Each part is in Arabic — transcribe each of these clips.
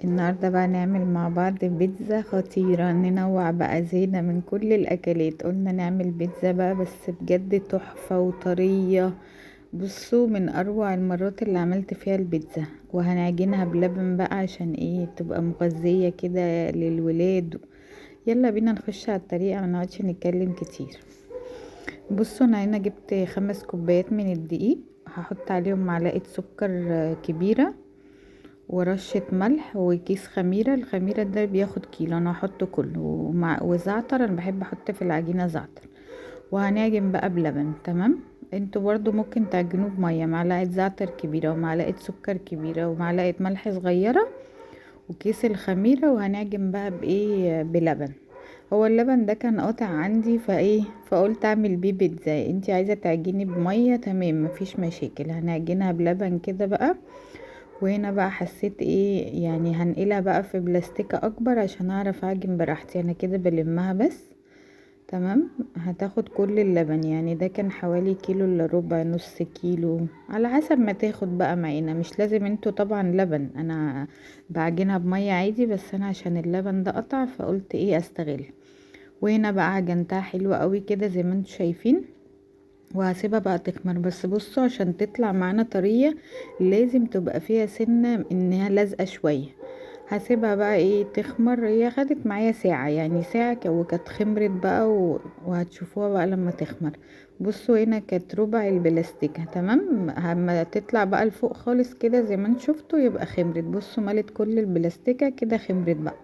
النهاردة بقى نعمل مع بعض بيتزا خطيرة، ننوع بقى زينا من كل الأكلات. قلنا نعمل بيتزا بقى بس بجد تحفة وطرية. بصوا، من أروع المرات اللي عملت فيها البيتزا. وهنعجنها بلبن بقى عشان ايه تبقى مغذية كده للولاد. يلا بينا نخش على الطريقة، منقعدش نتكلم كتير. بصوا، انا هنا جبت 5 كوبايات من الدقيق، هحط عليهم معلقة سكر كبيرة، ورشة ملح، وكيس خميرة. الخميرة ده بياخد كيلو، انا هحطه كله، وزعتر. انا بحب احط في العجينة زعتر. وهنعجن بقى بلبن. تمام. انتوا برضو ممكن تعجنوه بمية. معلقة زعتر كبيرة، ومعلقة سكر كبيرة، ومعلقة ملح صغيرة، وكيس الخميرة. وهنعجن بقى بايه؟ بلبن. هو اللبن ده كان قاطع عندي فقلت اعمل بيه بيتزا. انتي عايزة تعجني بمية، تمام، مفيش مشاكل. هنعجنها بلبن كده بقى. وهنا بقى حسيت ايه يعني هنقلها بقى في بلاستيكة اكبر عشان اعرف اعجن براحتي. انا كده بلمها بس. تمام. هتاخد كل اللبن، يعني ده كان حوالي كيلو الا ربع، نص كيلو، على حسب ما تاخد بقى معانا. مش لازم انتوا طبعا لبن، انا بعجنها بمية عادي، بس انا عشان اللبن ده قطع فقلت ايه استغل. وهنا بقى عجنتها حلوة قوي كده زي ما انتوا شايفين. وهسيبها بقى تخمر. بس بصوا، عشان تطلع معانا طرية لازم تبقى فيها سنة انها لازقة شوية. هسيبها بقى ايه تخمر. هي خدت معايا ساعة، يعني ساعة وكانت خمرت بقى وهتشوفوها بقى لما تخمر. بصوا، هنا كانت ربع البلاستيكة. تمام. اما تطلع بقى لفوق خالص كده زي ما انتوا شفتوا يبقى خمرت. بصوا، ملت كل البلاستيكة كده، خمرت بقى.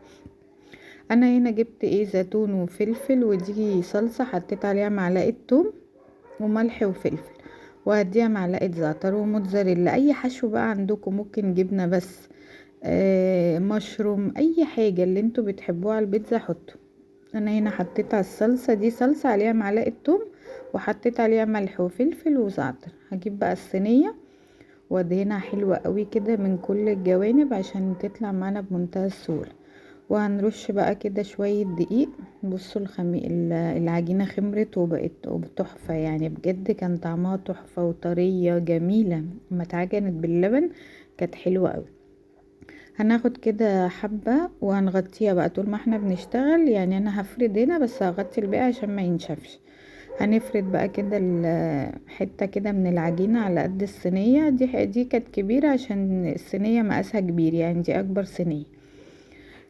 انا هنا جبت ايه زيتون وفلفل، ودي صلصة حطيت عليها معلقة توم وملح وفلفل. وهديها معلقة زعتر وموتزاريلا، اي حشو بقى عندكم، ممكن جبنة بس، مشروم، اي حاجة اللي انتوا بتحبوها على البيتزا حطوا. انا هنا حطيت على الصلصة دي صلصة عليها معلقة توم، وحطيت عليها ملح وفلفل وزعتر. هجيب بقى الصينية وادهنها حلوة قوي كده من كل الجوانب عشان تطلع معانا بمنتهى السهولة. وهنرش بقى كده شوية دقيق. بصوا العجينة خمرت وبقت تحفة، يعني بجد كان طعمها تحفة وطرية جميلة. لما اتعجنت باللبن كانت حلوة قوي. هناخد كده حبة وهنغطيها بقى طول ما احنا بنشتغل. يعني انا هفرد هنا بس هغطي الباقي عشان ما ينشفش. هنفرد بقى كده حتة كده من العجينة على قد الصينية. دي كانت كبيرة عشان الصينية مقاسها كبير، يعني دي اكبر صينية.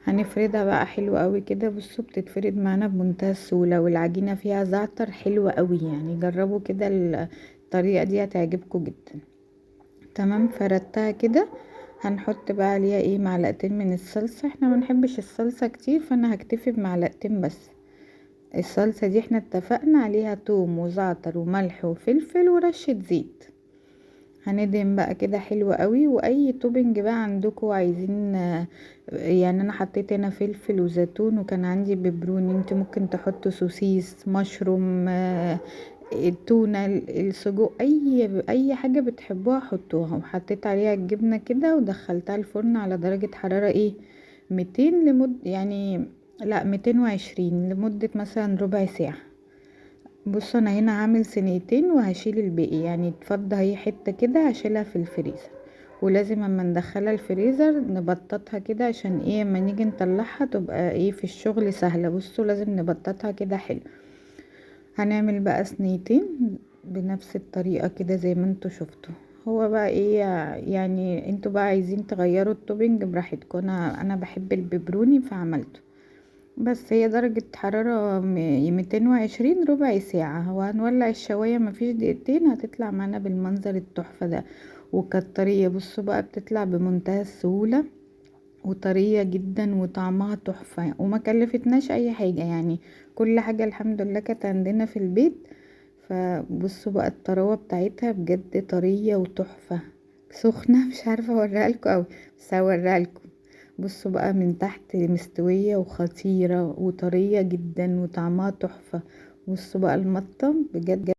هنفردها بقى حلو قوي كده. بصوا، بتتفرد معانا بمنتهى السهولة، والعجينة فيها زعتر حلوة قوي. يعني جربوا كده الطريقة دي هتعجبكم جدا. تمام. فردتها كده. هنحط بقى عليها ايه معلقتين من الصلصة. احنا ما بنحبش الصلصة كتير، فانا هكتفي بمعلقتين بس. الصلصة دي احنا اتفقنا عليها توم وزعتر وملح وفلفل ورشة زيت. هندهن بقى كده حلو قوي. واي توبنج بقى عندكم عايزين، يعني انا حطيت هنا فلفل وزيتون، وكان عندي بيبروني. انت ممكن تحطوا سوسيس، مشروم، التونة، السجق، اي حاجة بتحبوها حطوها. وحطيت عليها الجبنة كده ودخلتها الفرن على درجة حرارة ايه 200 يعني لا 220 لمدة مثلا ربع ساعة. بصوا، انا هنا هعمل صينيتين وهشيل الباقي، يعني تفضى هي حتة كده هشيلها في الفريزر. ولازم اما ندخلها الفريزر نبططها كده عشان ايه اما نيجي نطلعها تبقى ايه في الشغل سهلة. بصوا، لازم نبططها كده حلو. هنعمل بقى صينيتين بنفس الطريقة كده زي ما انتوا شفتوا. هو بقى ايه، يعني انتوا بقى عايزين تغيروا التوبينج براحتكم. انا بحب البيبروني فعملته. بس هي درجة حرارة 220 ربع ساعة. وهنولع الشواية مفيش دقيقتين هتطلع معانا بالمنظر التحفة ده. وكانت طرية. بصوا بقى بتطلع بمنتهى السهولة وطرية جدا وطعمها تحفة، وما كلفتناش اي حاجة يعني. كل حاجة الحمد لله كانت عندنا في البيت. فبصوا بقى الطراوة بتاعتها بجد طرية وتحفة. سخنة مش عارفة اوريها لكم اوي، بس هوريها لكم. بصوا بقى من تحت مستوية وخطيرة وطرية جدا وطعمها تحفة. بصوا بقى المطة بجد.